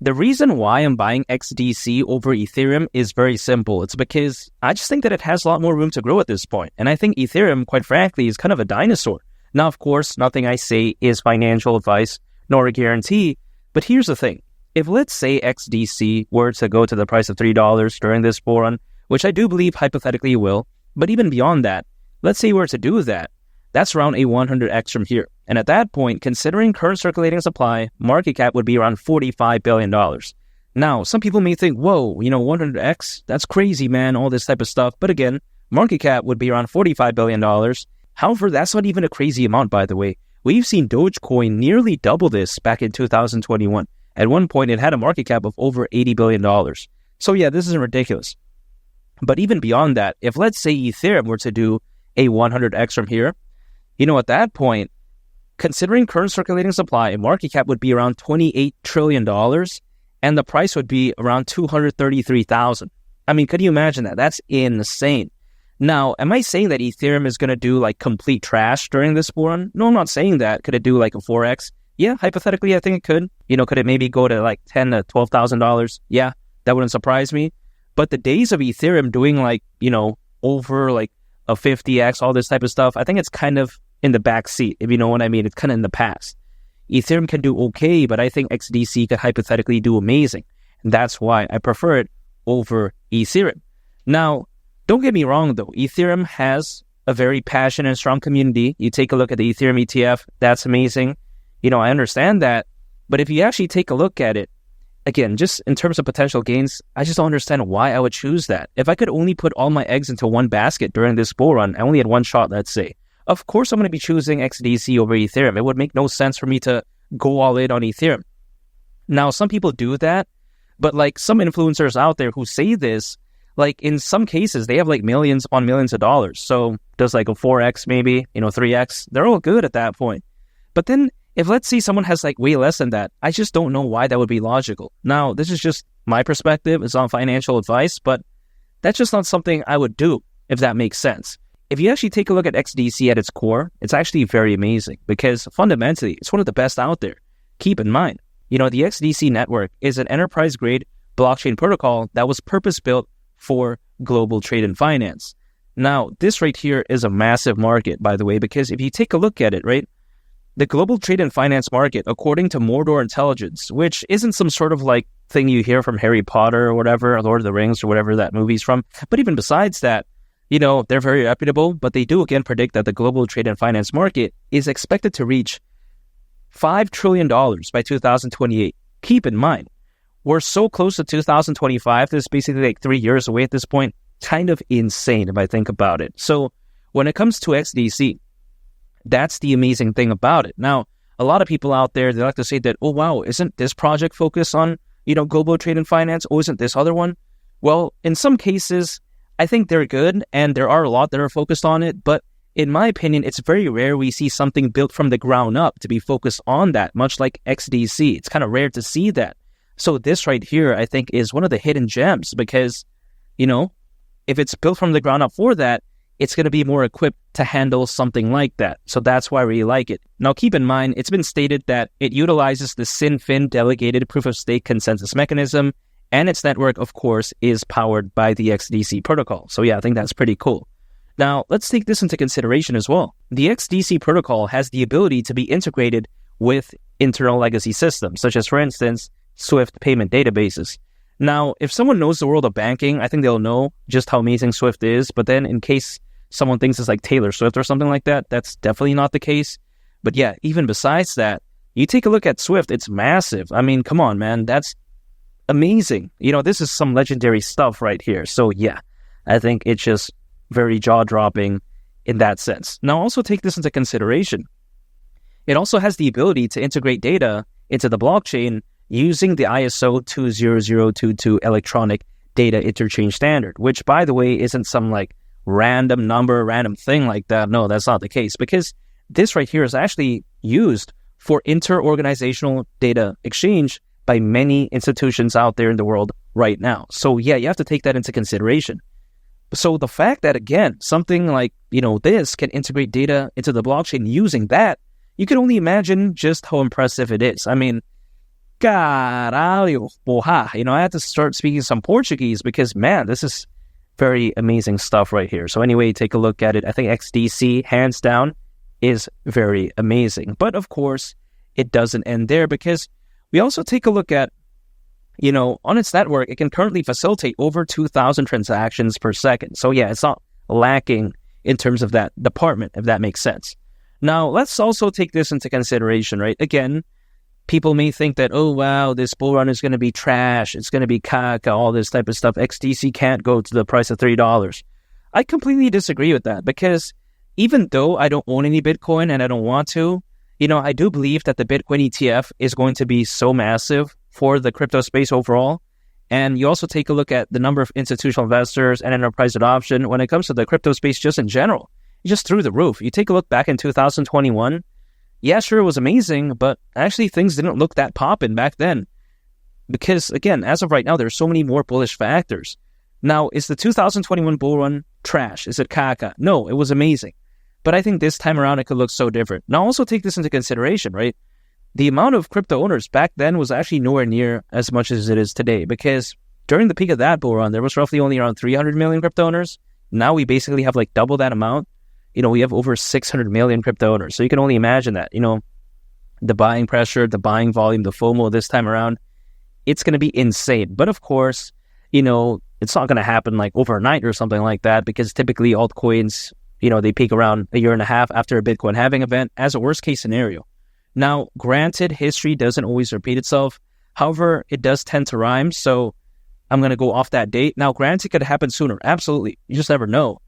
The reason why I'm buying XDC over Ethereum is very simple. It's because I just think that it has a lot more room to grow at this point. And I think Ethereum, quite frankly, is kind of a dinosaur. Now, of course, nothing I say is financial advice nor a guarantee. But here's the thing. If, let's say, XDC were to go to the price of $3 during this bull run, which I do believe hypothetically it will, but even beyond that, let's say we were to do that, that's around a 100x from here. And at that point, considering current circulating supply, market cap would be around $45 billion. Now, some people may think, whoa, 100x, that's crazy, man, all this type of stuff. But again, market cap would be around $45 billion. However, that's not even a crazy amount, by the way. We've seen Dogecoin nearly double this back in 2021. At one point, it had a market cap of over $80 billion. So yeah, this isn't ridiculous. But even beyond that, if let's say Ethereum were to do a 100x from here, at that point, considering current circulating supply, market cap would be around $28 trillion, and the price would be around 233,000. I mean, could you imagine that? That's insane. Now, am I saying that Ethereum is going to do like complete trash during this bull run? No, I'm not saying that. Could it do like a 4x? Yeah, hypothetically, I think it could. Could it maybe go to like $10,000 to $12,000? Yeah, that wouldn't surprise me. But the days of Ethereum doing like, over like a 50x, all this type of stuff, I think it's kind of in the back seat, if you know what I mean. It's kind of in the past. Ethereum can do okay, but I think XDC could hypothetically do amazing. And that's why I prefer it over Ethereum. Now, don't get me wrong though. Ethereum has a very passionate and strong community. You take a look at the Ethereum ETF, that's amazing. I understand that. But if you actually take a look at it, again, just in terms of potential gains, I just don't understand why I would choose that. If I could only put all my eggs into one basket during this bull run, I only had one shot, let's say. Of course, I'm going to be choosing XDC over Ethereum. It would make no sense for me to go all in on Ethereum. Now, some people do that, but like some influencers out there who say this, like in some cases, they have like millions upon millions of dollars. So does like a 4x maybe, 3x, they're all good at that point. But then if let's say someone has like way less than that, I just don't know why that would be logical. Now, this is just my perspective. It's not financial advice, but that's just not something I would do, if that makes sense. If you actually take a look at XDC at its core, it's actually very amazing because fundamentally, it's one of the best out there. Keep in mind, the XDC network is an enterprise-grade blockchain protocol that was purpose-built for global trade and finance. Now, this right here is a massive market, by the way, because if you take a look at it, right, the global trade and finance market, according to Mordor Intelligence, which isn't some sort of like thing you hear from Harry Potter or whatever, or Lord of the Rings or whatever that movie's from, but even besides that, they're very reputable, but they do again predict that the global trade and finance market is expected to reach $5 trillion by 2028. Keep in mind, we're so close to 2025, this is basically like 3 years away at this point. Kind of insane if I think about it. So when it comes to XDC, that's the amazing thing about it. Now, a lot of people out there, they like to say that, oh, wow, isn't this project focused on, global trade and finance? Or isn't this other one? Well, in some cases, I think they're good, and there are a lot that are focused on it. But in my opinion, it's very rare we see something built from the ground up to be focused on that, much like XDC. It's kind of rare to see that. So this right here, I think, is one of the hidden gems because, if it's built from the ground up for that, it's going to be more equipped to handle something like that. So that's why I really like it. Now, keep in mind, it's been stated that it utilizes the SynFin delegated proof-of-stake consensus mechanism, and its network, of course, is powered by the XDC protocol. So yeah, I think that's pretty cool. Now, let's take this into consideration as well. The XDC protocol has the ability to be integrated with internal legacy systems, such as, for instance, Swift payment databases. Now, if someone knows the world of banking, I think they'll know just how amazing Swift is. But then in case someone thinks it's like Taylor Swift or something like that, that's definitely not the case. But yeah, even besides that, you take a look at Swift, it's massive. I mean, come on, man, that's amazing. This is some legendary stuff right here. So yeah, I think it's just very jaw-dropping in that sense. Now, also take this into consideration. It also has the ability to integrate data into the blockchain using the ISO 20022 electronic data interchange standard, which, by the way, isn't some like random number, random thing like that. No, that's not the case, because this right here is actually used for inter-organizational data exchange by many institutions out there in the world right now. So yeah, you have to take that into consideration. So the fact that, again, something like, this can integrate data into the blockchain using that, you can only imagine just how impressive it is. I mean, Caralho, porra. I had to start speaking some Portuguese because, man, this is very amazing stuff right here. So anyway, take a look at it. I think XDC, hands down, is very amazing. But of course, it doesn't end there because we also take a look at, on its network, it can currently facilitate over 2,000 transactions per second. So yeah, it's not lacking in terms of that department, if that makes sense. Now, let's also take this into consideration, right? Again, people may think that, oh, wow, this bull run is going to be trash. It's going to be caca, all this type of stuff. XDC can't go to the price of $3. I completely disagree with that because even though I don't own any Bitcoin and I don't want to, I do believe that the Bitcoin ETF is going to be so massive for the crypto space overall. And you also take a look at the number of institutional investors and enterprise adoption when it comes to the crypto space just in general. It's just through the roof. You take a look back in 2021, yeah, sure, it was amazing, but actually things didn't look that poppin' back then. Because, again, as of right now, there's so many more bullish factors. Now, is the 2021 bull run trash? Is it caca? No, it was amazing. But I think this time around, it could look so different. Now, also take this into consideration, right? The amount of crypto owners back then was actually nowhere near as much as it is today. Because during the peak of that bull run, there was roughly only around 300 million crypto owners. Now we basically have like double that amount. We have over 600 million crypto owners. So you can only imagine that, the buying pressure, the buying volume, the FOMO this time around, it's going to be insane. But of course, it's not going to happen like overnight or something like that because typically altcoins, they peak around a year and a half after a Bitcoin halving event as a worst case scenario. Now, granted, history doesn't always repeat itself. However, it does tend to rhyme. So I'm going to go off that date. Now, granted, it could happen sooner. Absolutely. You just never know.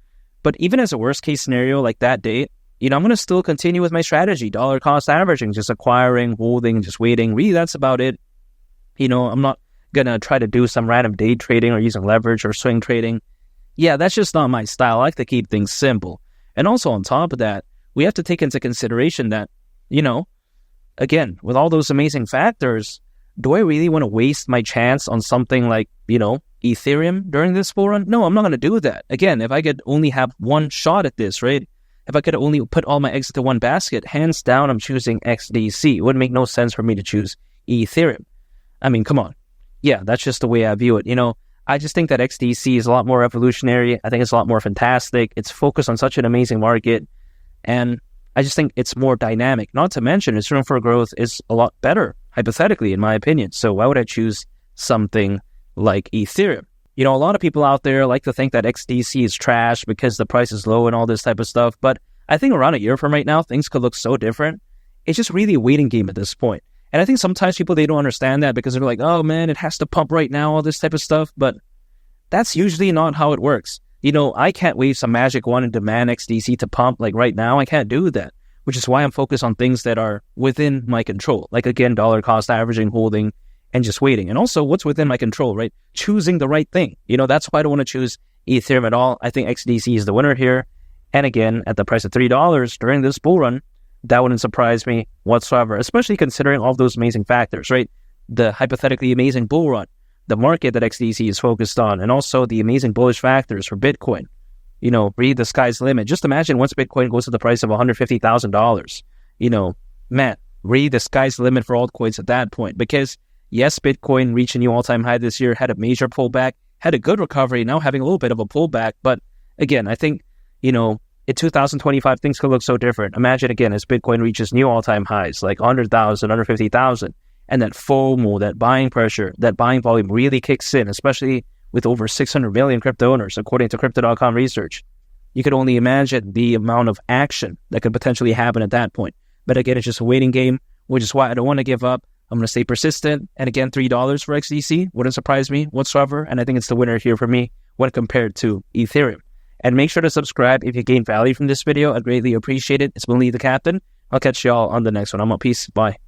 But even as a worst case scenario like that date, I'm going to still continue with my strategy, dollar cost averaging, just acquiring, holding, just waiting. Really, that's about it. I'm not going to try to do some random day trading or using leverage or swing trading. Yeah, that's just not my style. I like to keep things simple. And also on top of that, we have to take into consideration that, again, with all those amazing factors, do I really want to waste my chance on something like, Ethereum during this bull run? No, I'm not going to do that. Again, if I could only have one shot at this, right? If I could only put all my eggs into one basket, hands down, I'm choosing XDC. It would make no sense for me to choose Ethereum. I mean, come on. Yeah, that's just the way I view it. I just think that XDC is a lot more revolutionary. I think it's a lot more fantastic. It's focused on such an amazing market. And I just think it's more dynamic. Not to mention, its room for growth is a lot better, hypothetically, in my opinion. So why would I choose something like Ethereum? A lot of people out there like to think that XDC is trash because the price is low and all this type of stuff. But I think around a year from right now, things could look so different. It's just really a waiting game at this point. And I think sometimes people, they don't understand that because they're like, oh man, it has to pump right now, all this type of stuff. But that's usually not how it works. I can't wave some magic wand and demand XDC to pump like right now. I can't do that, which is why I'm focused on things that are within my control. Like again, dollar cost averaging, holding, and just waiting. And also what's within my control, right? Choosing the right thing. That's why I don't want to choose Ethereum at all. I think XDC is the winner here. And again, at the price of $3 during this bull run, that wouldn't surprise me whatsoever, especially considering all those amazing factors, right? The hypothetically amazing bull run, the market that XDC is focused on, and also the amazing bullish factors for Bitcoin. Read the sky's the limit. Just imagine once Bitcoin goes to the price of $150,000, man, read the sky's the limit for altcoins at that point. Because yes, Bitcoin reached a new all-time high this year, had a major pullback, had a good recovery, now having a little bit of a pullback. But again, I think, in 2025, things could look so different. Imagine again, as Bitcoin reaches new all-time highs, like 100,000, under 50,000, and that FOMO, that buying pressure, that buying volume really kicks in, especially with over 600 million crypto owners, according to Crypto.com research. You could only imagine the amount of action that could potentially happen at that point. But again, it's just a waiting game, which is why I don't want to give up. I'm going to stay persistent. And again, $3 for XDC wouldn't surprise me whatsoever. And I think it's the winner here for me when compared to Ethereum. And make sure to subscribe if you gain value from this video. I'd greatly appreciate it. It's been Lee the Captain. I'll catch y'all on the next one. I'm out. Peace. Bye.